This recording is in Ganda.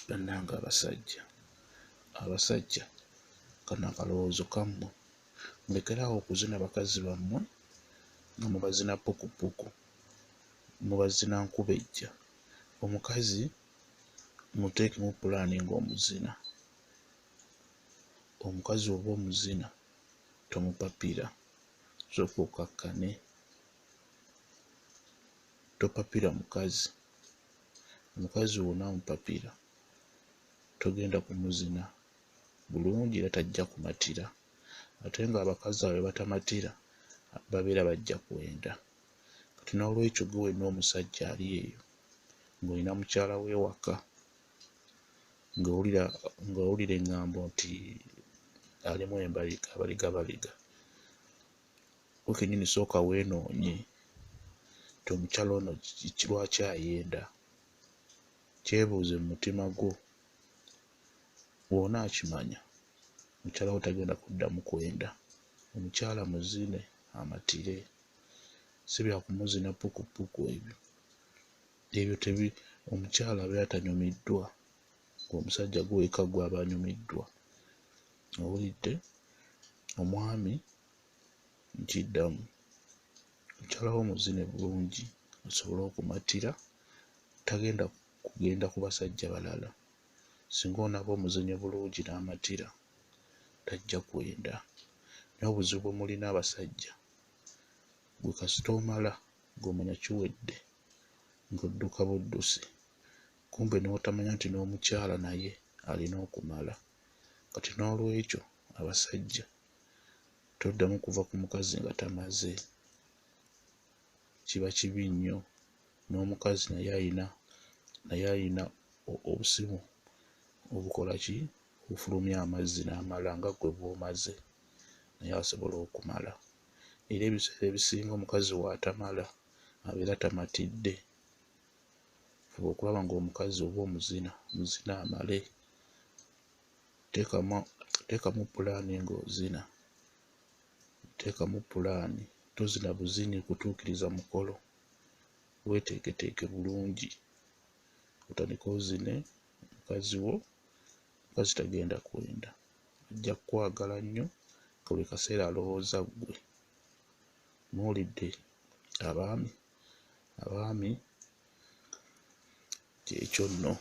Bannange abasajja kano akalowoozo kammwe, mulekerawo okuzina bakazi bammwe nga mubazina pukupuku, mubazina nkubejja. Omukazi muteekemu pulaani ng'omuzina. Omukazi oba omuzina tomupapira, sooka okakkane. Topapira mukazi. Omukazi wonna amupapira togenda kumuzina bulungi era tajja kumatira. Ate ng'abakazi abo batamatira babeera bajja kwenda. Kati n'olwekyo gwe wenna omusajja ali eyo ng'olina mukyala w'ewaka ng'owulira eŋŋambo nti alimu abaliga, gwe kennyini sooka weenoonye nti omukyala ono lwaki ayenda. Kyebuuze mu mutima gwo, bw'ona akimanya mukyala wo tagenda kuddamu kwenda. Omukyala muzine amatire, si bya kumuzina pukupuku ebyo omukyala abeera tanyumiddwa, ng'omusajja gwe wekka gwe aba anyumiddwa. Owulidde? Omwami nkiddamu, mukyala wo muzine bulungi asobole okumatira, tagenda kugenda ku basajja balala. Singa onaaba omuzinye bulungi n'amatira tajja kwenda. Naye obuzibu bwe mulina abasajja, gwe kasita omala ng'omanya kiwedde ng'odduka buddusi, kumbe n'otamanya nti n'omukyala naye alina okumala. Kati n'olwekyo abasajja toddamu kuva ku mukazi nga tamaze, kiba kibi nnyo. N'omukazi naye alina obusimu obukola ki? Obufulumya amazzi n'amala nga ggwe bw'omaze, naye asobola okumala. Era ebiseera ebisinga omukazi w'atamala abeera tamatidde. Fuba okulaba ng'omukazi oba omuzina amale. Teekamu pulaani ng'ozina, teekamu pulaani. Tozina buzini kutuukiriza mukolo, weeteeketeeke bulungi otandike ozine mukazi wo. Mukazi tagenda kwenda, ajja kukwagala nnyo nga buli kaseera alowooza ggwe. Muwulidde abaami kyekyo nno.